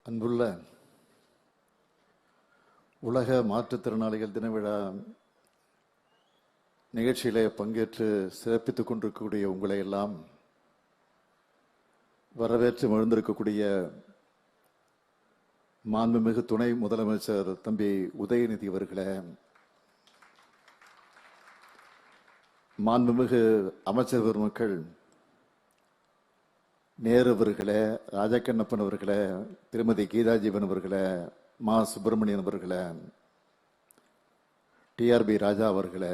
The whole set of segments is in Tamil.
அன்புள்ள உலக மாற்றுத்திறனாளிகள் தின விழா நிகழ்ச்சியிலே பங்கேற்று சிறப்பித்துக் கொண்டிருக்கக்கூடிய உங்களை எல்லாம் வரவேற்று மகிழ்ந்திருக்கக்கூடிய மாண்புமிகு துணை முதலமைச்சர் தம்பி உதயநிதி அவர்களே, மாண்புமிகு அமைச்சர் பெருமக்கள் நேரு அவர்களே, ராஜகண்ணப்பன் அவர்களே, திருமதி கீதாஜீவன் அவர்களே, மா சுப்பிரமணியன் அவர்களே, டிஆர்பி ராஜா அவர்களே,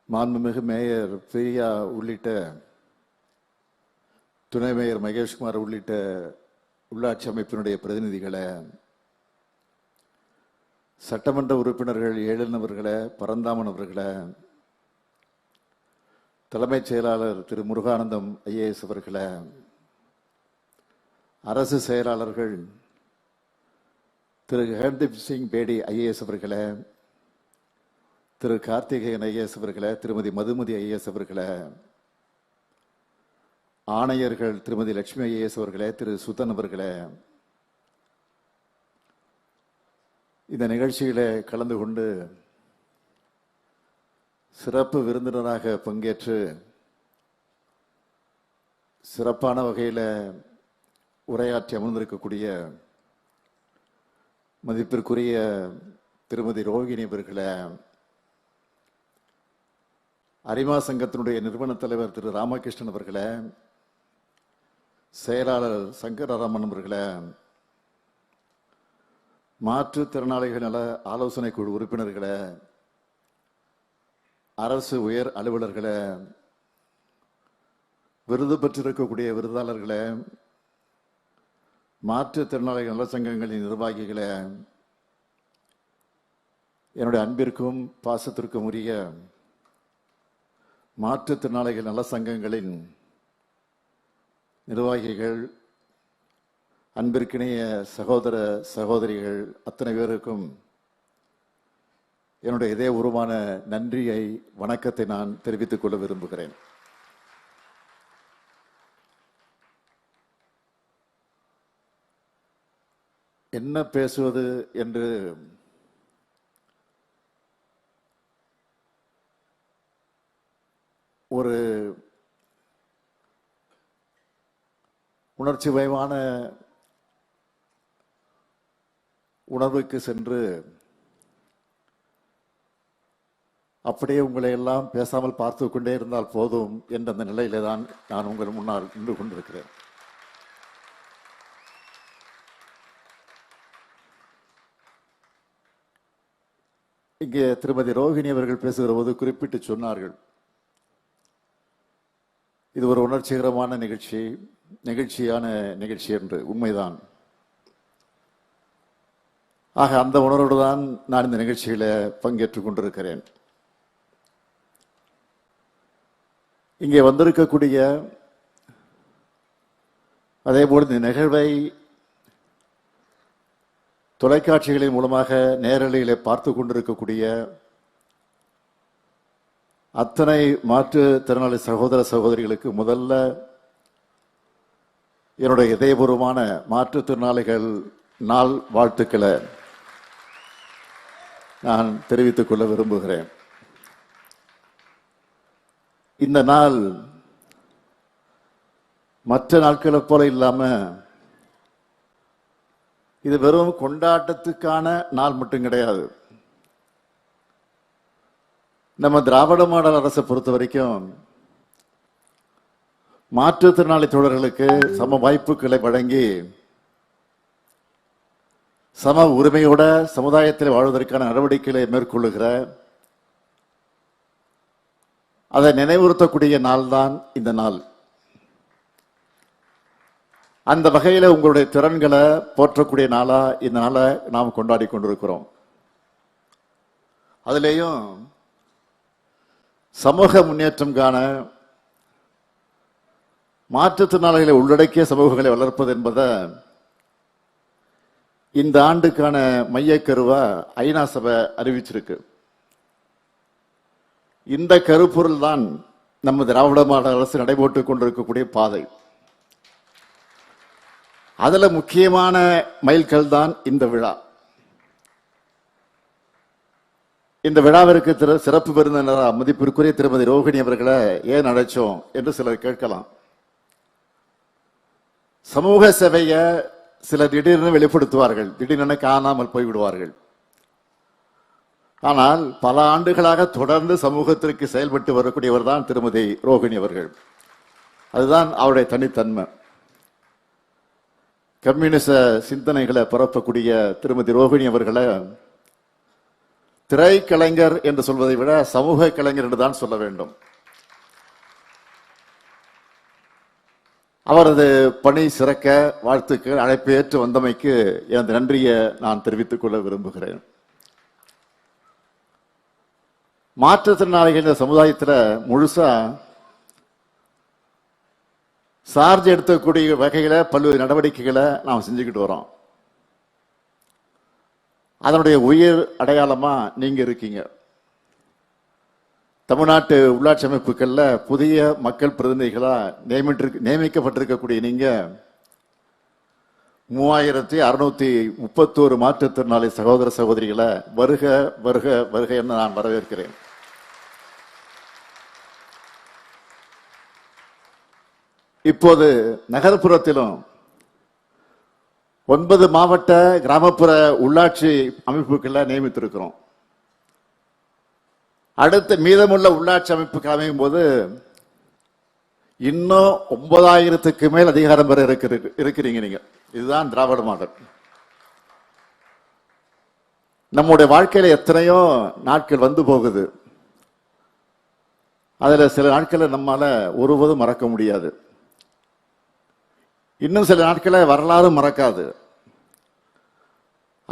மாண்புமிகு மேயர் பிரியா உள்ளிட்ட துணை மேயர் மகேஷ்குமார் உள்ளிட்ட உள்ளாட்சி அமைப்பினுடைய பிரதிநிதிகளே, சட்டமன்ற உறுப்பினர்கள் ஏழன் அவர்களே, பரந்தாமன் அவர்களே, தலைமைச் செயலாளர் திரு முருகானந்தம் ஐஏஎஸ் அவர்களே, அரசு செயலாளர்கள் திரு ஹர்தீப் சிங் பேடி ஐஏஎஸ் அவர்களே, திரு கார்த்திகேயன் ஐஏஎஸ் அவர்களே, திருமதி மதுமதி ஐஏஎஸ் அவர்களே, ஆணையர்கள் திருமதி லட்சுமி ஐஏஎஸ் அவர்களே, திரு சுதன் அவர்களே, இந்த நிகழ்ச்சியில கலந்து கொண்டு சிறப்பு விருந்தினராக பங்கேற்று சிறப்பான வகையில் உரையாற்றி அமர்ந்திருக்கக்கூடிய மதிப்பிற்குரிய திருமதி ரோகிணி அவர்களே, அரிமா சங்கத்தினுடைய நிறுவன தலைவர் திரு ராமகிருஷ்ணன் அவர்களே, செயலாளர் சங்கரராமன் அவர்களே, மாற்றுத்திறனாளிகள் நல ஆலோசனை குழு உறுப்பினர்களே, அரசு உயர் அலுவலர்களே, விருது பெற்றிருக்கக்கூடிய விருதாளர்களே, மாற்றுத்திறனாளிகள் நல சங்கங்களின் நிர்வாகிகளே, என்னுடைய அன்பிற்கும் பாசத்திற்கும் உரிய மாற்றுத்திறனாளிகள் நல சங்கங்களின் நிர்வாகிகள், அன்பிற்கிணைய சகோதர சகோதரிகள் அத்தனை பேருக்கும் என்னுடைய இதே உருவான நன்றியை, வணக்கத்தை நான் தெரிவித்துக் கொள்ள விரும்புகிறேன். என்ன பேசுவது என்று ஒரு உணர்ச்சி வயமான உணர்வுக்கு சென்று அப்படியே உங்களை எல்லாம் பேசாமல் பார்த்து கொண்டே இருந்தால் போதும் என்ற அந்த நிலையில தான் நான் உங்கள் முன்னால் நின்று கொண்டிருக்கிறேன். இங்கே திருமதி ரோகிணி அவர்கள் பேசுகிற போது குறிப்பிட்டு சொன்னார்கள், இது ஒரு உணர்ச்சிகரமான நிகழ்ச்சியான நிகழ்ச்சி என்று. உண்மைதான். ஆக அந்த உணர்வோடு தான் நான் இந்த நிகழ்ச்சியில பங்கேற்றுக் கொண்டிருக்கிறேன். இங்கே வந்திருக்கக்கூடிய அதேபோல் இந்த நிகழ்வை தொலைக்காட்சிகளின் மூலமாக நேரலையிலே பார்த்து கொண்டிருக்கக்கூடிய அத்தனை மாற்றுத்திறனாளி சகோதர சகோதரிகளுக்கு முதல்ல என்னுடைய இதயபூர்வமான மாற்றுத்திறனாளிகள் நாள் வாழ்த்துக்களை நான் தெரிவித்துக் கொள்ள விரும்புகிறேன். இந்த நாள் மற்ற நாட்களை போல இல்லாம இது வெறும் கொண்டாட்டத்துக்கான நாள் மட்டும் கிடையாது. நம்ம திராவிட மாடல் அரசை பொறுத்த வரைக்கும் மாற்றுத்திறனாளி தோழர்களுக்கு சம வாய்ப்புகளை வழங்கி சம உரிமையோட சமுதாயத்தில் வாழ்வதற்கான நடவடிக்கைகளை மேற்கொள்ளுகிற, அதை நினைவுறுத்தக்கூடிய நாள் தான் இந்த நாள். அந்த வகையில் உங்களுடைய திறன்களை போற்றக்கூடிய நாளா இந்த நாளை நாம் கொண்டாடி கொண்டிருக்கிறோம். அதிலேயும் சமூக முன்னேற்றம் காண மாற்றுத்திறனாளிகளை உள்ளடக்கிய சமூகங்களை வளர்ப்பது என்பதை இந்த ஆண்டுக்கான மையக்கருவா ஐநா சபை அறிவிச்சிருக்கு. இந்த கருப்பொருள் தான் நம்ம திராவிட மாடல் அரசு நடைபெற்றுக் கொண்டிருக்கக்கூடிய பாதை. அதுல முக்கியமான மைல்கல் தான் இந்த விழா. இந்த விழாவிற்கு சிறப்பு விருந்தினராக மதிப்பிற்குரிய திருமதி ரோகிணி அவர்களை ஏன் அழைச்சோம் என்று சிலர் கேட்கலாம். சமூக சேவைய சிலர் திடீர்னு வெளிப்படுத்துவார்கள், திடீரென காணாமல் போய்விடுவார்கள். ஆனால் பல ஆண்டுகளாக தொடர்ந்து சமூகத்திற்கு செயல்பட்டு வரக்கூடியவர் தான் திருமதி ரோகிணி அவர்கள். அதுதான் அவருடைய தனித்தன்மை. கம்யூனிச சிந்தனைகளை பரப்பக்கூடிய திருமதி ரோகிணி அவர்களை திரைக்கலைஞர் என்று சொல்வதை விட சமூக கலைஞர் என்று தான் சொல்ல வேண்டும். அவரது பணி சிறக்க வாழ்த்துக்கள். அழைப்பு ஏற்று வந்தமைக்கு எனது நன்றியை நான் தெரிவித்துக் கொள்ள விரும்புகிறேன். மாற்றுத்திறனாளிகள் இந்த சமுதாயத்தில் முழுசா சார்ஜ் எடுக்கக்கூடிய வகைகளை பல்வேறு நடவடிக்கைகளை நாம் செஞ்சுக்கிட்டு வரோம். அதனுடைய உயிர் அடையாளமா நீங்க இருக்கீங்க. தமிழ்நாட்டு உள்ளாட்சி அமைப்புகள்ல புதிய மக்கள் பிரதிநிதிகளா நியமிக்கப்பட்டிருக்கக்கூடிய நீங்க 3631 மாற்றுத்திறனாளி சகோதர சகோதரிகளை வருக வருக வருக என்று நான் வரவேற்கிறேன். இப்போது நகர்ப்புறத்திலும் 9 மாவட்ட கிராமப்புற உள்ளாட்சி அமைப்புகளை நியமித்திருக்கிறோம். அடுத்த மீதமுள்ள உள்ளாட்சி அமைப்புகள் அமையும் போது இன்னும் 9000க்கு மேல் அதிகாரம் பெற இருக்கிறீங்க நீங்க. இதுதான் திராவிட மாடல். நம்முடைய வாழ்க்கையில எத்தனையோ நாட்கள் வந்து போகுது. அதுல சில நாட்களை நம்மால ஒருபோதும் மறக்க முடியாது. இன்னும் சில நாட்களை வரலாறு மறக்காது.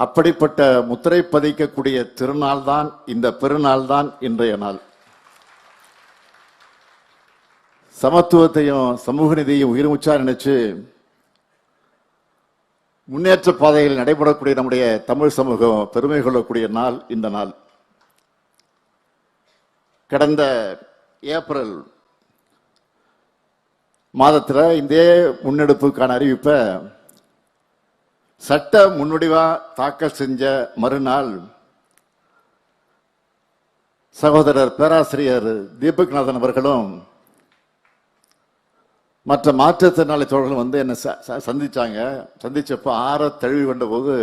அப்படிப்பட்ட முத்திரை பதிக்கக்கூடிய திருநாள் தான் இந்த பெருநாள் தான் இன்றைய நாள். சமத்துவத்தையும் சமூக நீதியையும் உயிர் மூச்சா நினைச்சு முன்னேற்ற பாதையில் நடைபெறக்கூடிய நம்முடைய தமிழ் சமூகம் பெருமை கொள்ளக்கூடிய நாள் இந்த நாள். கடந்த ஏப்ரல் மாதத்தில் இந்த முன்னெடுப்புக்கான அறிவிப்பை சட்ட முன்வடிவா தாக்கல் செஞ்ச மறுநாள் சகோதரர் பேராசிரியர் தீபக்நாதன் அவர்களும் மற்ற மாற்றுத்திறனாளி தோழர்களும் வந்து என்னை சந்திச்சாங்க. சந்திச்சப்போ ஆற தழுவி கொண்ட போது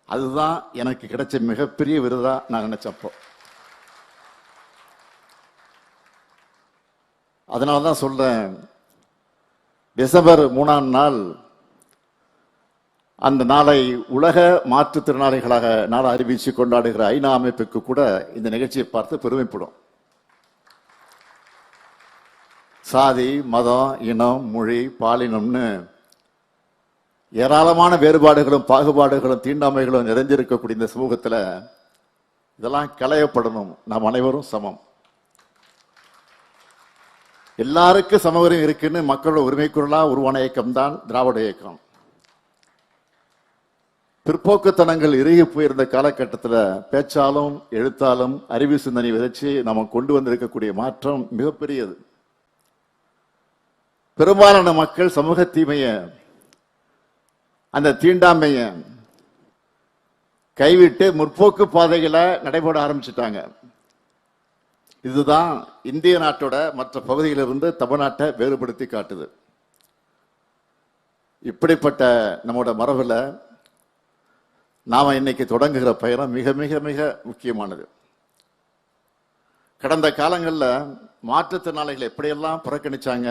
அதுதான் எனக்கு கிடைச்ச மிகப்பெரிய விருதா நான் நினைச்சப்போ. அதனாலதான் சொல்றேன், டிசம்பர் 3ஆம் நாள் அந்த நாளை உலக மாற்றுத்திறனாளிகளாக நாளை அறிவிச்சு கொண்டாடுகிற ஐநா அமைப்புக்கு கூட இந்த நிகழ்ச்சியை பார்த்து பெருமைப்படும். சாதி, மதம், இனம், மொழி, பாலினம்னு ஏராளமான வேறுபாடுகளும் பாகுபாடுகளும் தீண்டாமைகளும் நிறைஞ்சிருக்கக்கூடிய இந்த சமூகத்தில் இதெல்லாம் களையப்படணும். நாம் அனைவரும் சமம், எல்லாருக்கும் சமூகம் இருக்குன்னு மக்களோட உரிமை குரலா உருவான இயக்கம் தான் திராவிட இயக்கம். பிற்போக்குத்தனங்கள் இறுகி போயிருந்த காலகட்டத்தில் பேச்சாலும் எழுத்தாலும் அறிவு சிந்தனை விதைச்சு நம்ம கொண்டு வந்திருக்கக்கூடிய மாற்றம் மிகப்பெரியது. பெரும்பாலான மக்கள் சமூக தீமைய, அந்த தீண்டாமைய கைவிட்டு முற்போக்கு பாதைகளை நடைபெற ஆரம்பிச்சுட்டாங்க. இதுதான் இந்திய நாட்டோட மற்ற பகுதியிலிருந்து தமிழ்நாட்டை வேறுபடுத்தி காட்டுது. இப்படிப்பட்ட நம்மோட மரபுல நாம இன்னைக்கு தொடங்குகிற பயணம் மிக மிக மிக முக்கியமானது. கடந்த காலங்களில் மாற்றுத்திறனாளிகளை எப்படியெல்லாம் புறக்கணிச்சாங்க,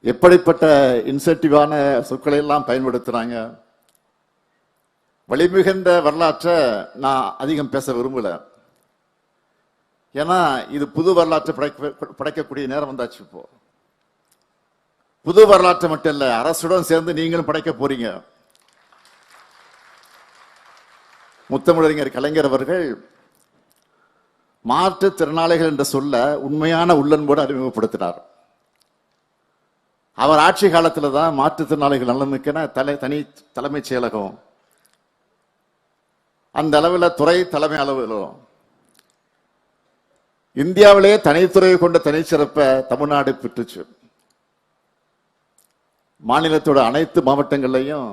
எப்படிப்பட்ட இன்சென்டிவான சொற்களை எல்லாம் பயன்படுத்துறாங்க. வலிமிகுந்த வரலாற்றை நான் அதிகம் பேச விரும்பல. ஏன்னா இது புது வரலாற்றை படைக்கக்கூடிய நேரம் வந்தாச்சு. இப்போ புது வரலாற்றை மட்டும் இல்ல, அரசுடன் சேர்ந்து நீங்களும் படைக்க போறீங்க. முத்தமிழறிஞர் கலைஞர் அவர்கள் மாற்றுத்திறனாளிகள் என்ற சொல்ல உண்மையான உள்ளன்போடு அறிமுகப்படுத்தினார். அவர் ஆட்சி காலத்துல தான் மாற்றுத்திறனாளிகள் நலனுக்கென தனி தலைமைச் செயலகம், அந்த அளவில் துறை தலைமை அளவிலும் இந்தியாவிலே தனித்துறையை கொண்ட தனிச்சிறப்பை தமிழ்நாடு பெற்றுச்சு. மாநிலத்தோட அனைத்து மாவட்டங்கள்லையும்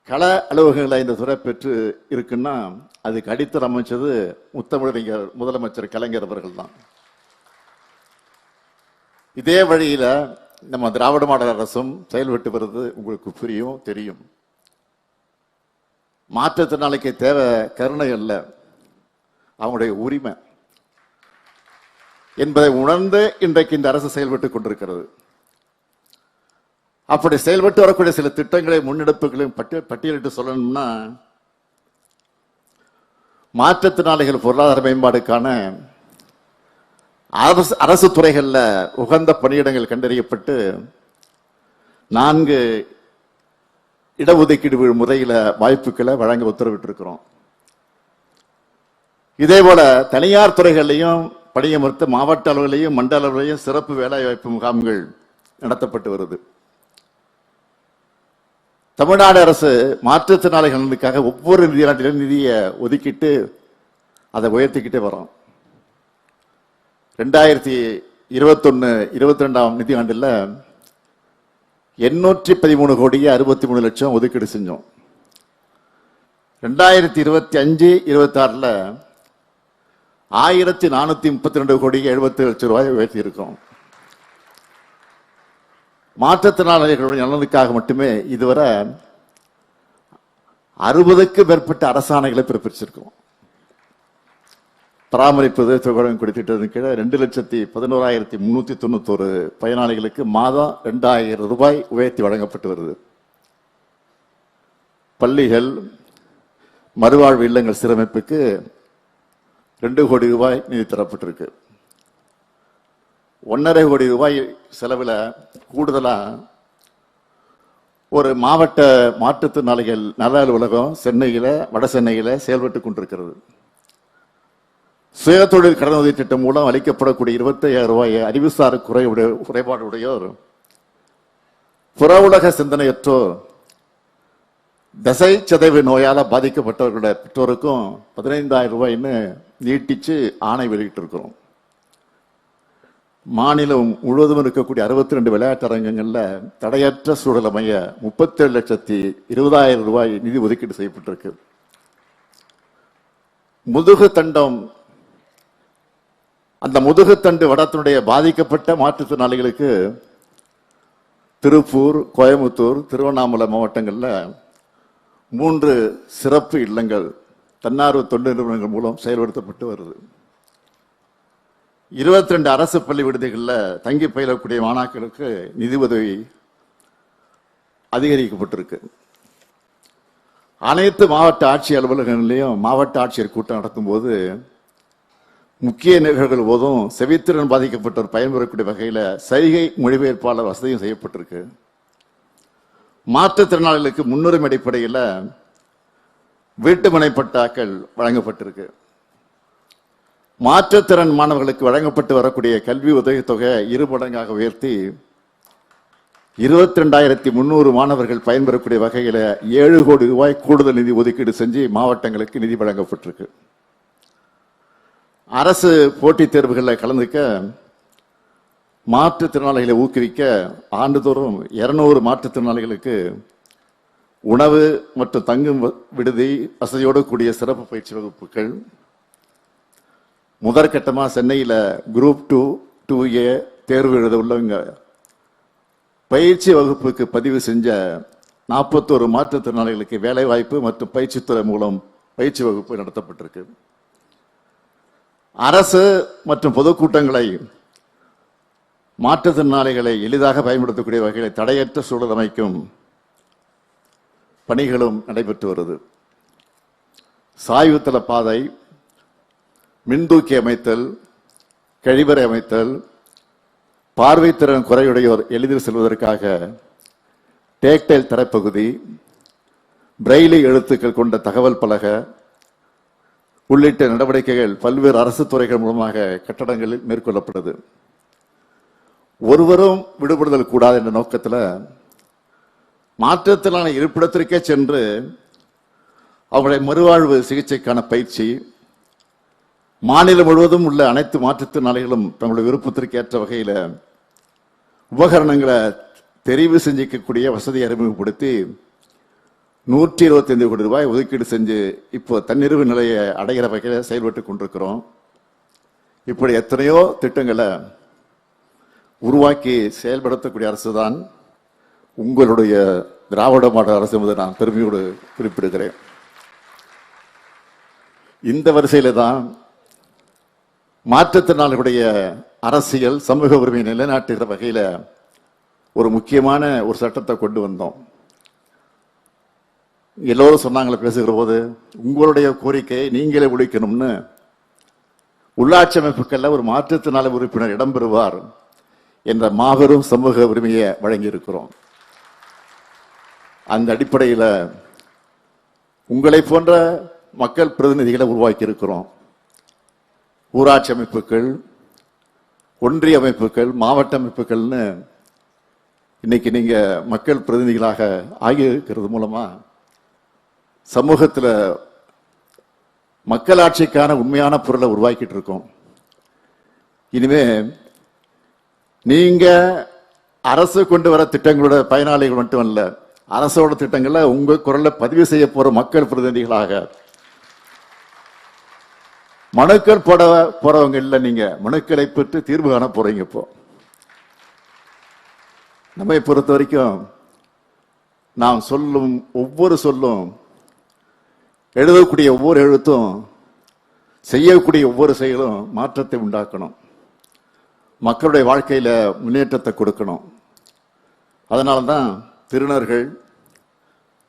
கள அலுவலகங்களை இந்த துறை பெற்று இருக்குன்னா அதுக்கு அடித்தளம் அமைச்சது முத்தமிழறிஞர் முதலமைச்சர் கலைஞர் அவர்கள் தான். இதே வழியில நம்ம திராவிட மாடல் அரசும் செயல்பட்டு வருது. உங்களுக்கு புரியும், தெரியும். மாற்றுத்திறனாளிக்கு தேவை கருணை அல்ல, அவங்களுடைய உரிமை என்பதை உணர்ந்து இன்றைக்கு இந்த அரசு செயல்பட்டுக் கொண்டிருக்கிறது. அப்படி செயல்பட்டு வரக்கூடிய சில திட்டங்களை முன்னெடுப்புகளையும் பட்டியலிட்டு சொல்லணும்னா, மாற்றுத்திறனாளிகள் பொருளாதார மேம்பாடுக்கான அரசு துறைகள்ல உகந்த பணியிடங்கள் கண்டறியப்பட்டு 4 இடஒதுக்கீடு முறையில வாய்ப்புகளை வழங்க உத்தரவிட்டிருக்கிறோம். இதே போல தனியார் துறைகளையும் பணியமர்த்த மாவட்ட அளவிலையும் மண்டல அளவிலையும் சிறப்பு வேலைவாய்ப்பு முகாம்கள் நடத்தப்பட்டு வருது. தமிழ்நாடு அரசு மாற்றுத்திறனாளிகளுக்காக ஒவ்வொரு நிதியாண்டிலும் நிதியை ஒதுக்கிட்டு அதை உயர்த்திக்கிட்டே வரோம். 2021-22 நிதியாண்டில் 813 கோடியே 63 லட்சம் ஒதுக்கீடு செஞ்சோம். 2025-26 1432 கோடியே 70 லட்சம் ரூபாய் உயர்த்தி இருக்கோம். மாற்றுத்திறனாளிகளுடைய நலனுக்காக மட்டுமே இதுவரை 60க்கும் மேற்பட்ட அரசாணைகளை பிறப்பிச்சிருக்கோம். பராமரிப்பு தொகையுடன் திட்டத்தின் கீழே 2,11,391 பயனாளிகளுக்கு மாதம் 2000 ரூபாய் உயர்த்தி வழங்கப்பட்டு வருது. பள்ளிகள், மறுவாழ்வு இல்லங்கள் சீரமைப்புக்கு 2 கோடி ரூபாய் நிதி தரப்பட்டிருக்கு. 1.5 கோடி ரூபாய் செலவில் கூடுதலா ஒரு மாவட்ட மாற்றுத்திறனாளிகள் நல அலுவலகம் சென்னையில, வட சென்னையில செயல்பட்டு கொண்டிருக்கிறது. சுயதொழில் கடனுதவி திட்டம் மூலம் அளிக்கப்படக்கூடிய 25,000 ரூபாய் அறிவுசார் குறைபாடு உடையோர், புற உலக சிந்தனையற்றோர், தசை சிதைவு நோயால பாதிக்கப்பட்டவர்களுடைய பெற்றோருக்கும் 15,000 ரூபாய்ன்னு நீட்டிச்சு ஆணை வெளியிட்டு இருக்கிறோம். மாநிலம் முழுவதும் இருக்கக்கூடிய 62 விளையாட்டு அரங்கங்கள்ல தடையற்ற சூழல் அமைய 37,20,000 ரூபாய் நிதி ஒதுக்கீடு செய்யப்பட்டிருக்கு. முதுகுத்தண்டம், அந்த முதுகுத்தண்டு வடத்தினுடைய பாதிக்கப்பட்ட மாற்றுத்திறனாளிகளுக்கு திருப்பூர், கோயம்புத்தூர், திருவண்ணாமலை மாவட்டங்கள்ல 3 சிறப்பு இல்லங்கள் தன்னார்வ தொண்டு நிறுவனங்கள் மூலம் செயல்படுத்தப்பட்டு வருது. 22 அரசு பள்ளி விடுதிகளில் தங்கி பயிலக்கூடிய மாணாக்கருக்கு நிதி உதவி அதிகரிக்கப்பட்டிருக்கு. அனைத்து மாவட்ட ஆட்சியர் அலுவலகங்களிலும் மாவட்ட ஆட்சியர் கூட்டம் நடத்தும் போது முக்கிய நிகழ்வுகள் போதும் செவித்திறன் பாதிக்கப்பட்டோர் பயன்பெறக்கூடிய வகையில் சைகை மொழிபெயர்ப்பாளர் வசதியும் செய்யப்பட்டிருக்கு. மாற்றுத்திறனாளிகளுக்கு முன்னுரிமை அடிப்படையில் வீட்டுமனை பட்டாக்கள் வழங்கப்பட்டிருக்கு. மாற்றுத்திறன் மாணவர்களுக்கு வழங்கப்பட்டு வரக்கூடிய கல்வி உதவித்தொகை 2 மடங்காக உயர்த்தி 22,300 மாணவர்கள் பயன்பெறக்கூடிய வகையில் 7 கோடி ரூபாய் கூடுதல் நிதி ஒதுக்கீடு செஞ்சு மாவட்டங்களுக்கு நிதி வழங்கப்பட்டிருக்கு. அரசு போட்டித் தேர்வுகளில் கலந்துக்க மாற்றுத்திறனாளிகளை ஊக்குவிக்க ஆண்டுதோறும் 200 மாற்றுத்திறனாளிகளுக்கு உணவு மற்றும் தங்கும் விடுதி வசதியோடு கூடிய சிறப்பு பயிற்சி வகுப்புகள், முதற்கட்டமாக சென்னையில் குரூப் 2, 2A தேர்வு எழுத உள்ளவங்க பயிற்சி வகுப்புக்கு பதிவு செஞ்ச 41 மாற்றுத்திறனாளிகளுக்கு வேலை வாய்ப்பு மற்றும் பயிற்சித்துறை மூலம் பயிற்சி வகுப்பு நடத்தப்பட்டிருக்கு. அரசு மற்றும் பொதுக்கூட்டங்களை மாற்றுத்திறனாளிகளை எளிதாக பயன்படுத்தக்கூடிய வகையில் தடையற்ற சூழல் அமைக்கும் பணிகளும் நடைபெற்று வருது. சாய்வுத்தள பாதை, மின்தூக்கி அமைத்தல், கழிவறை அமைத்தல், பார்வைத்திறன் குறையுடையோர் எளிதில் செல்வதற்காக டேக்டைல் தரைப்பகுதி, பிரெய்லி எழுத்துக்கள் கொண்ட தகவல் பலக உள்ளிட்ட நடவடிக்கைகள் பல்வேறு அரசு துறைகள் மூலமாக கட்டடங்களில் மேற்கொள்ளப்படுது. ஒருவரும் விடுபடுதல் கூடாது என்ற நோக்கத்தில் மாற்றத்திலான இருப்பிடத்திற்கே சென்று அவருடைய மறுவாழ்வு சிகிச்சைக்கான பயிற்சி, மாநிலம் முழுவதும் உள்ள அனைத்து மாற்றுத்திறனாளிகளும் தங்களுடைய விருப்பத்திற்கு ஏற்ற வகையில் உபகரணங்களை தெரிவு செஞ்சிக்கக்கூடிய வசதியை அறிமுகப்படுத்தி 125 கோடி ரூபாய் ஒதுக்கீடு செஞ்சு இப்போ தன்னிறைவு நிலையை அடைகிற வகையில் செயல்பட்டு கொண்டிருக்கிறோம். இப்படி எத்தனையோ திட்டங்களை உருவாக்கி செயல்படுத்தக்கூடிய அரசு தான் உங்களுடைய திராவிட மாடல் அரசு என்பதை நான் பெருமையோடு குறிப்பிடுகிறேன். இந்த வரிசையில தான் மாற்றுத்திறனாளிகளுடைய அரசியல் சமூக உரிமை நிலைநாட்டுகிற வகையில ஒரு முக்கியமான ஒரு சட்டத்தை கொண்டு வந்தோம். எல்லோரும் சொன்னாங்களே பேசுகிற போது, உங்களுடைய கோரிக்கையை நீங்களே ஒழிக்கணும்னு உள்ளாட்சி அமைப்புகள்ல ஒரு மாற்றுத்திறனாளி உறுப்பினர் இடம்பெறுவார் என்ற மாபெரும் சமூக உரிமையை வழங்கி இருக்கிறோம். அந்த அடிப்படையில் உங்களை போன்ற மக்கள் பிரதிநிதிகளை உருவாக்கி இருக்கிறோம். ஊராட்சி அமைப்புகள், ஒன்றிய அமைப்புகள், மாவட்ட அமைப்புகள்னு இன்னைக்கு நீங்க மக்கள் பிரதிநிதிகளாக ஆகியிருக்கிறது மூலமா சமூகத்தில் மக்களாட்சிக்கான உண்மையான பொருளை உருவாக்கிட்டு இருக்கோம். இனிமே நீங்க அரசு கொண்டு வர திட்டங்களோட பயனாளிகள் மட்டும் அல்ல, அரசோட திட்டங்களை உங்க குரல்ல பதிவு செய்ய போற மக்கள் பிரதிநிதிகளாக மனுக்கள் போட போறவங்க இல்ல, நீங்க மனுக்களை பெற்று தீர்வு காண போறீங்க. இப்போ நம்மை பொறுத்த வரைக்கும் நாம் சொல்லும் ஒவ்வொரு சொல்லும், எழுதக்கூடிய ஒவ்வொரு எழுத்தும், செய்யக்கூடிய ஒவ்வொரு செயலும் மாற்றத்தை உண்டாக்கணும், மக்களுடைய வாழ்க்கையில முன்னேற்றத்தை கொடுக்கணும். அதனால்தான் திருநர்கள்,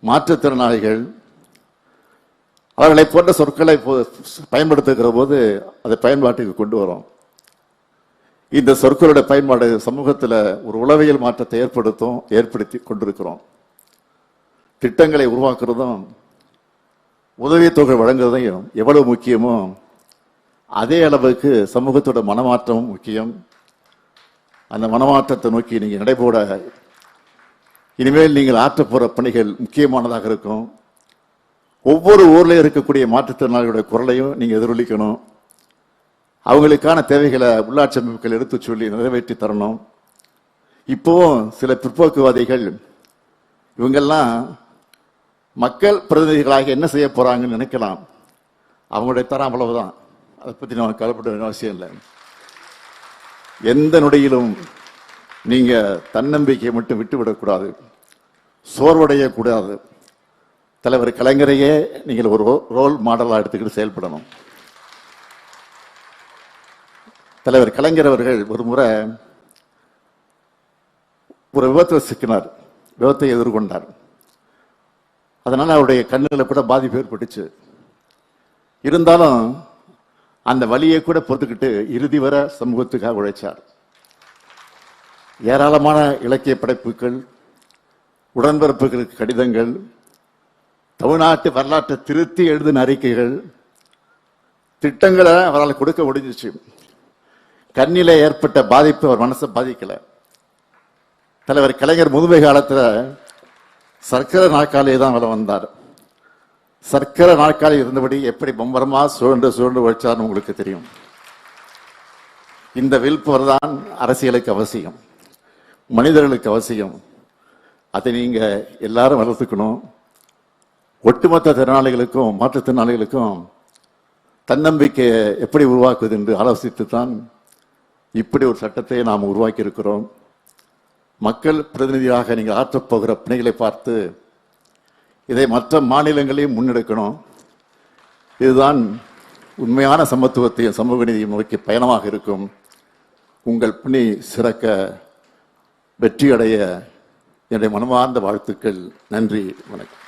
மாற்றுத்திறனாளிகள் அவர்களை போன்ற சொற்களை பயன்படுத்துகிற போது அதை பயன்பாட்டுக்கு கொண்டு வரும். இந்த சொற்களுடைய பயன்பாடு சமூகத்தில் ஒரு உளவியல் மாற்றத்தை ஏற்படுத்தி கொண்டிருக்கிறோம். திட்டங்களை உருவாக்குறதும் உதவித்தொகை வழங்குவதையும் எவ்வளவு முக்கியமோ அதே அளவுக்கு சமூகத்தோட மனமாற்றமும் முக்கியம். அந்த மனமாற்றத்தை நோக்கி நீங்க நடைபோட இனிமேல் நீங்கள் ஆற்ற போற பணிகள் முக்கியமானதாக இருக்கும். ஒவ்வொரு ஊர்ல இருக்கக்கூடிய மாற்றுத்திறனாளிகளுடைய குரலையும் நீங்க எதிரொலிக்கணும். அவங்களுக்கான தேவைகளை உள்ளாட்சி அமைப்புகள் எடுத்து சொல்லி நிறைவேற்றி தரணும். இப்போ சில பிற்போக்குவாதிகள் இவங்கெல்லாம் மக்கள் பிரதிநிதிகளாக என்ன செய்ய போறாங்கன்னு நினைக்கலாம். அவங்களுடைய தரம் அவ்வளவுதான். அதை பத்தி நம்ம கவலைப்பட வேண்டிய அவசியம் இல்லை. எந்த நொடியிலும் நீங்க தன்னம்பிக்கையை மட்டும் விட்டுவிடக்கூடாது, சோர்வடைய கூடாது. தலைவர் கலைஞரையே நீங்கள் ஒரு ரோல் மாடலா எடுத்துக்கிட்டு செயல்படணும். தலைவர் கலைஞர் அவர்கள் ஒரு முறை ஒரு விபத்தில் சிக்கினார், விபத்தை எதிர்கொண்டார். அதனால அவருடைய கண்ணுல கூட பாதிப்பு ஏற்பட்டுச்சு. இருந்தாலும் அந்த வலியை கூட பொறுத்துக்கிட்டு இறுதி வரை சமூகத்துக்காக உழைச்சார். ஏராளமான இலக்கிய படைப்புகள், உடன்பிறப்புகளுக்கு கடிதங்கள், தமிழ்நாட்டு வரலாற்றை திருத்தி எழுதின அறிக்கைகள், திட்டங்களை அவரால் கொடுக்க முடிஞ்சிச்சு. கண்ணில ஏற்பட்ட பாதிப்பு அவர் மனசை பாதிக்கல. தலைவர் கலைஞர் முதுமை காலத்துல சர்க்கரை நாற்காலியை தான் வர வந்தார். சர்க்கரை நாற்காலி இருந்தபடி எப்படி பம்பரமா சுழண்டு உழைச்சார்னு உங்களுக்கு தெரியும். இந்த விழிப்புணர்வு தான் அரசியலுக்கு அவசியம், மனிதர்களுக்கு அவசியம். அதை நீங்க எல்லாரும் வளர்த்துக்கணும். ஒட்டுமொத்த திறனாளிகளுக்கும் மாற்றுத்திறனாளிகளுக்கும் தன்னம்பிக்கையை எப்படி உருவாக்குவது என்று ஆலோசித்து தான் இப்படி ஒரு சட்டத்தை நாம் உருவாக்கி இருக்கிறோம். மக்கள் பிரதிநிதியாக நீங்கள் ஆற்றப்போகிற பணிகளை பார்த்து இதை மற்ற மாநிலங்களையும் முன்னெடுக்கணும். இதுதான் உண்மையான சமத்துவத்தையும் சமூக நீதியும் நோக்கி பயணமாக இருக்கும். உங்கள் பணி சிறக்க, வெற்றியடைய என்னுடைய மனமார்ந்த வாழ்த்துக்கள். நன்றி, வணக்கம்.